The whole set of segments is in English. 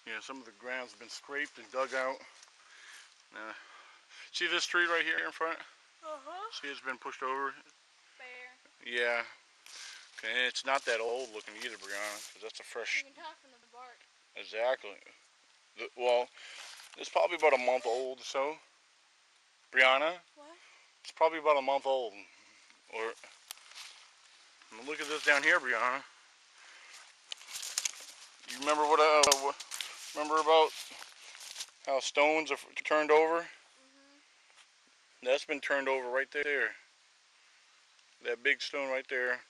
Yeah, some of the ground's been scraped and dug out. See this tree right here in front? See, it's been pushed over. Bare. Yeah. Okay, and it's not that old looking either, Brianna, because that's a fresh. You can tell from the bark. Exactly. Well, it's probably about a month old or so. Brianna? What? It's probably about a month old. Or look at this down here, Brianna. You remember what remember about how stones are turned over? That's been turned over right there. That big stone right there.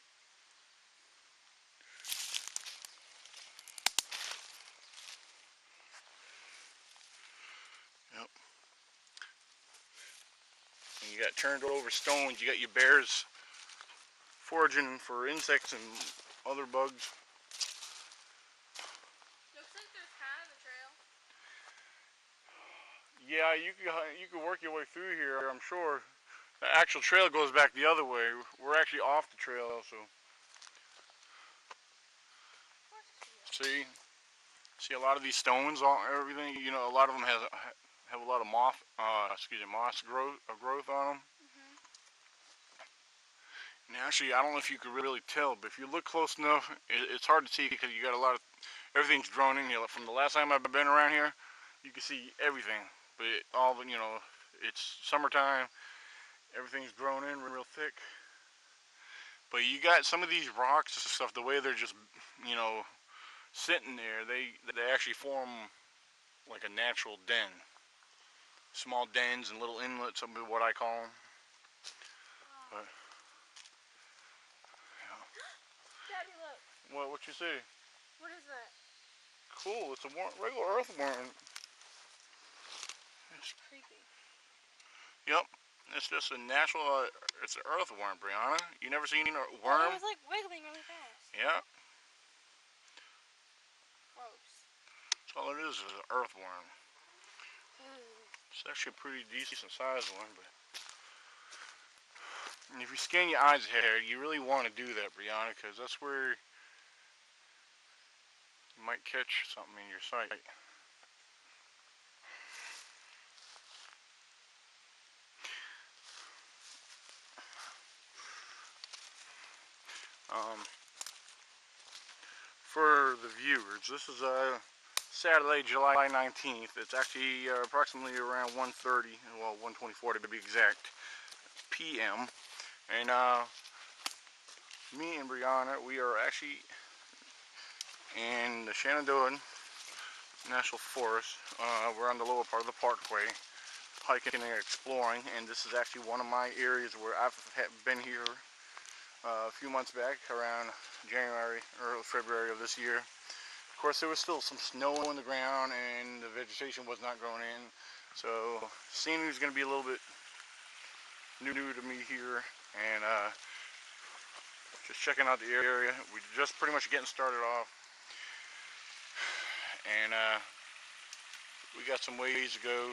Yep. And you got turned over stones. You got your bears foraging for insects and other bugs. Looks like there's kind of a trail. Yeah, you could work your way through here, I'm sure. The actual trail goes back the other way. We're actually off the trail, so. See a lot of these stones, everything. You know, a lot of them have a lot of moss growth on them. And actually, I don't know if you could really tell, but if you look close enough, it's hard to see because you got a lot of everything's grown in here. From the last time I've been around here, you can see everything. But it's summertime. Everything's grown in real thick. But you got some of these rocks and stuff. The way they're just, sitting there, they actually form like a natural den. Small dens and little inlets, some of what I call them. But, Daddy, look. what you see? What is that? Cool, it's a regular earthworm. It's creepy. Yep, it's just a natural, it's an earthworm, Brianna. You never seen a Oh, worm? it was like wiggling really fast. Yeah. Gross. That's all it is an earthworm. Ooh. It's actually a pretty decent sized one, but and if you scan your eyes ahead, you really want to do that, Brianna, because that's where you might catch something in your sight. For the viewers, this is Saturday, July 19th. It's actually approximately around 1:30, well 1:24 to be exact, p.m. And me and Brianna, we are actually in the Shenandoah National Forest. We're on the lower part of the parkway, hiking and exploring, and this is actually one of my areas where I've been here a few months back, around January or February of this year. Of course, there was still some snow on the ground and the vegetation was not growing in, so scenery is going to be a little bit new to me here, and just checking out the area. We're just pretty much getting started off, and we got some ways to go.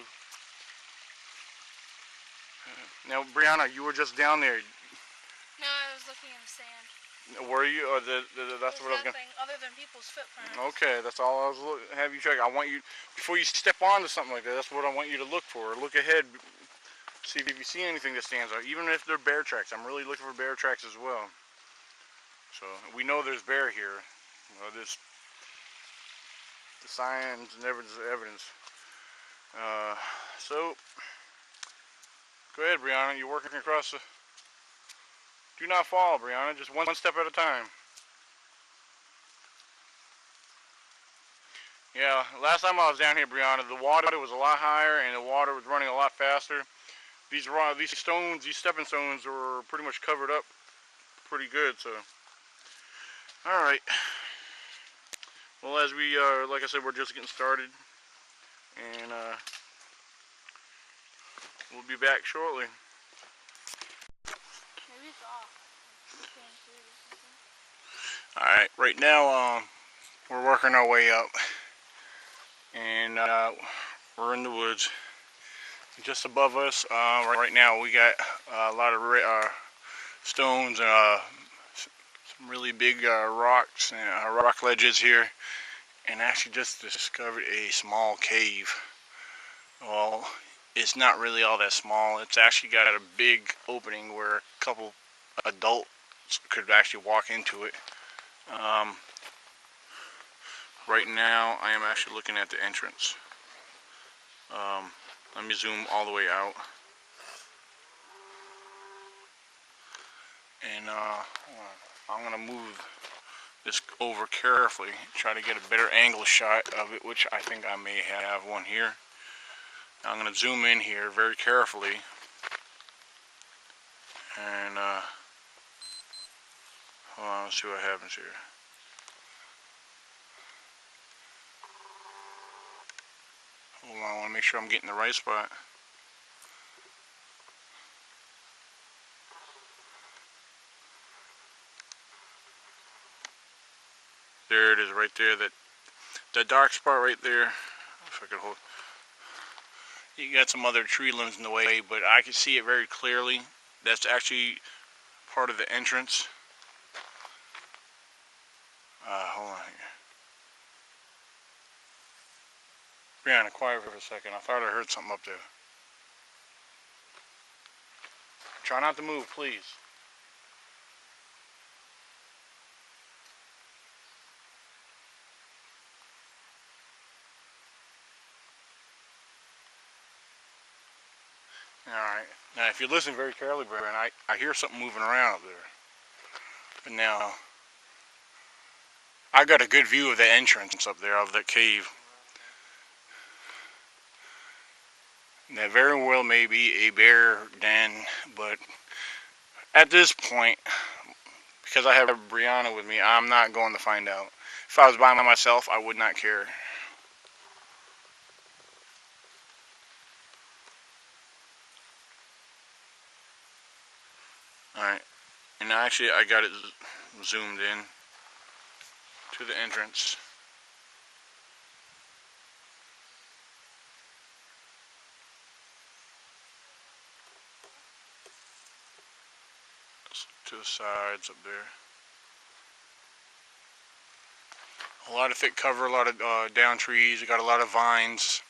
Now, Brianna, you were just down there. No, I was looking in the sand. Were you? Or that's There's what I was going to... nothing other than people's footprints. Okay, that's all I was have you check. I want you, before you step onto something like that, that's what I want you to look for. Look ahead, see if you see anything that stands out, even if they're bear tracks. I'm really looking for bear tracks as well. So we know there's bear here. There's the signs and evidence. So go ahead, Brianna. You're working across the... Do not fall, Brianna. Just one step at a time. Yeah, last time I was down here, Brianna, the water was a lot higher and the water was running a lot faster. These stones, these stepping stones, were pretty much covered up pretty good. So, all right. Well, as we like I said, we're just getting started, and we'll be back shortly. Maybe it's off. All right. Right now, we're working our way up, and we're in the woods. Just above us, right now, we got a lot of stones and some really big rocks and rock ledges here. and actually just discovered a small cave. Well, it's not really all that small. It's actually got a big opening where a couple adults could actually walk into it. Um, right now, I am actually looking at the entrance. Let me zoom all the way out. And I'm going to move this over carefully, try to get a better angle shot of it, which I think I may have one here. Now I'm going to zoom in here very carefully. And hold on, let's see what happens here. Hold on, I want to make sure I'm getting the right spot. There it is right there, that dark spot right there. If I could hold. You got some other tree limbs in the way, but I can see it very clearly. That's actually part of the entrance. Hold on here. Brianna, quiet for a second. I thought I heard something up there. Try not to move, please. Alright. Now, if you listen very carefully, Brianna, I hear something moving around up there. But now, I got a good view of the entrance up there, of that cave. That very well may be a bear den, but at this point, because I have Brianna with me, I'm not going to find out. If I was by myself, I would not care. Alright, and actually I got it zoomed in to the entrance. To the sides up there. A lot of thick cover, a lot of down trees. You got a lot of vines.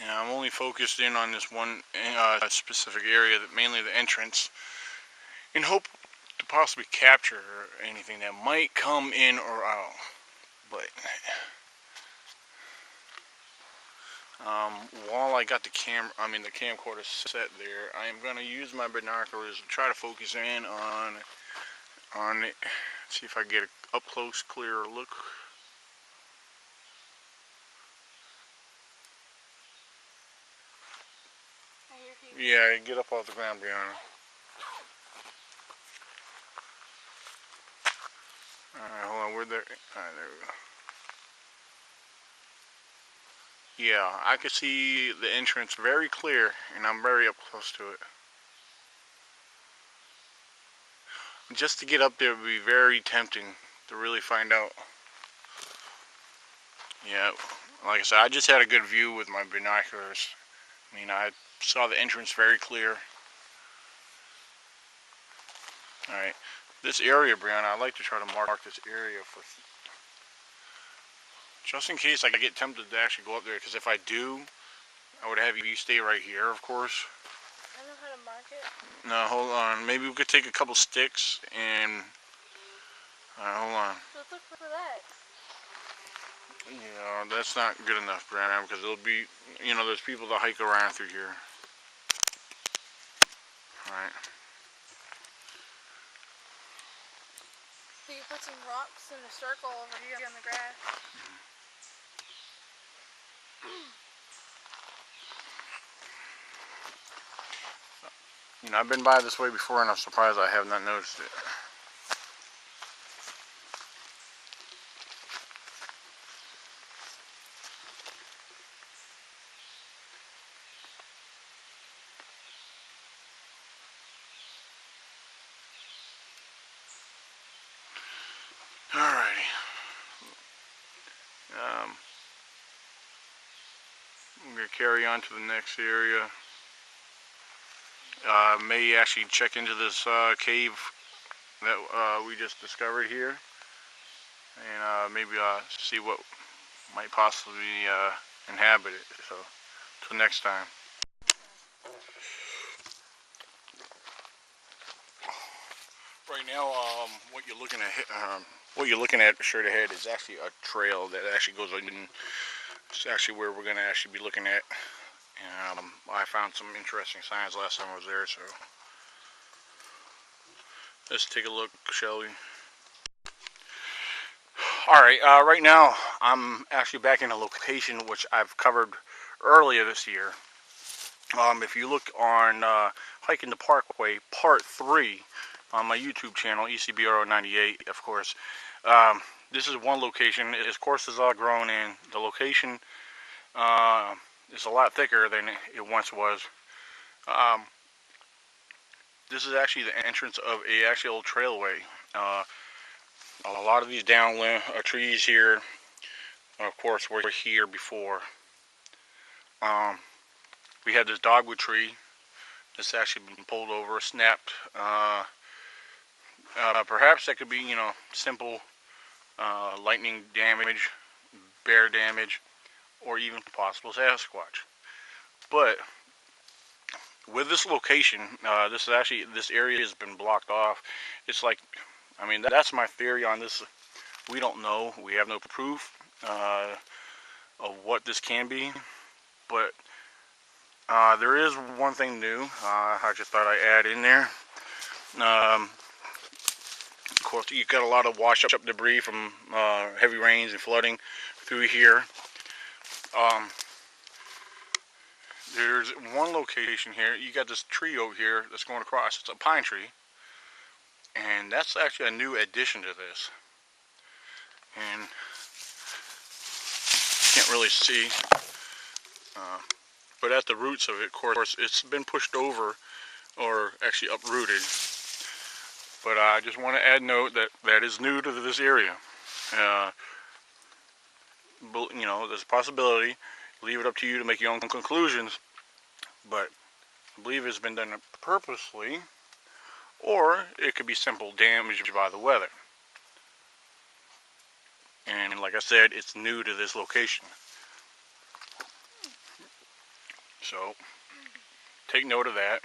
Yeah, I'm only focused in on this one specific area, that mainly the entrance, in hope to possibly capture anything that might come in or out. But while I got the camcorder set there, I am going to use my binoculars to try to focus in on it. See if I get an up close, clearer look. Yeah, get up off the ground, Brianna. Alright, hold on, we're there. Alright, there we go. Yeah, I can see the entrance very clear, and I'm very up close to it. Just to get up there would be very tempting to really find out. Yeah, like I said, I just had a good view with my binoculars. I mean, I saw the entrance very clear. Alright, this area, Brianna, I like to try to mark this area for, just in case I get tempted to actually go up there, because if I do, I would have you stay right here, of course. I know how to mark it. No, hold on. Maybe we could take a couple sticks and... hold on. Let's look for that. Yeah, that's not good enough, Brianna, because it'll be, you know, there's people that hike around through here. Alright. So you put some rocks in a circle over here on the grass. You know, I've been by this way before, and I'm surprised I have not noticed it. I'm going to carry on to the next area. May actually check into this cave that we just discovered here, and maybe see what might possibly inhabit it. So, till next time. Right now, what you're looking at straight ahead is actually a trail that actually goes in. It's actually where we're going to actually be looking at. And I found some interesting signs last time I was there, so let's take a look, shall we? Alright, right now I'm actually back in a location which I've covered earlier this year. If you look on Hiking the Parkway Part 3 on my YouTube channel, ECBRO98, of course, this is one location. Of course, it's all grown in. The location is a lot thicker than it once was. This is actually the entrance of a actual old trailway. A lot of these downland trees here, of course, were here before. We had this dogwood tree that's actually been pulled over, snapped. Perhaps that could be, you know, simple lightning damage, bear damage, or even possible Sasquatch. But with this location, this area has been blocked off. It's like, I mean, that's my theory on this. We don't know. We have no proof of what this can be. But there is one thing new. I just thought I'd add in there. Of course, you got a lot of wash up debris from heavy rains and flooding through here. There's one location here. You got this tree over here that's going across. It's a pine tree. And that's actually a new addition to this. And you can't really see. But at the roots of it, of course, it's been pushed over or actually uprooted. But I just want to add note that that is new to this area. You know, there's a possibility. Leave it up to you to make your own conclusions. But I believe it's been done purposely, or it could be simple damage by the weather. And like I said, it's new to this location. So, take note of that.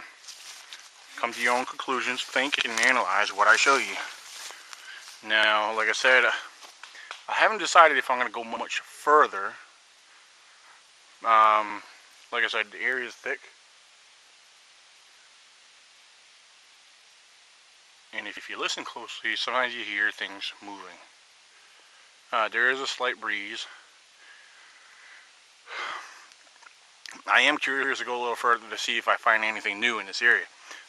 Come to your own conclusions. Think and analyze what I show you. Now, like I said, I haven't decided if I'm going to go much further. Like I said, the area is thick. And if you listen closely, sometimes you hear things moving. There is a slight breeze. I am curious to go a little further to see if I find anything new in this area.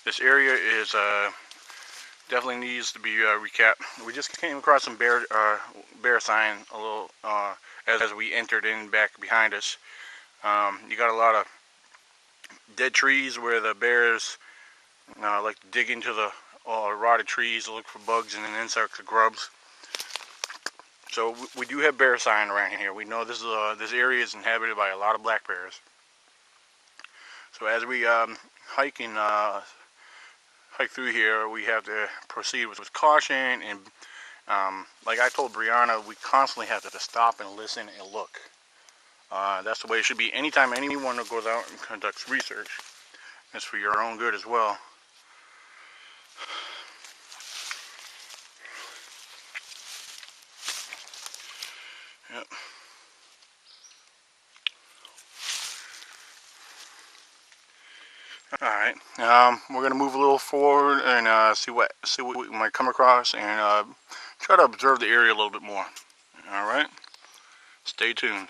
This area is definitely needs to be recapped. We just came across some bear sign a little as we entered in back behind us. You got a lot of dead trees where the bears like to dig into the rotted trees to look for bugs and insects or grubs. So we do have bear sign around here. We know this area is inhabited by a lot of black bears. So as we hike through here, we have to proceed with caution. And like I told Brianna, we constantly have to stop and listen and look. That's the way it should be. Anytime anyone goes out and conducts research, it's for your own good as well. Yep. Alright, we're going to move a little forward and see what we might come across, and try to observe the area a little bit more. Alright, stay tuned.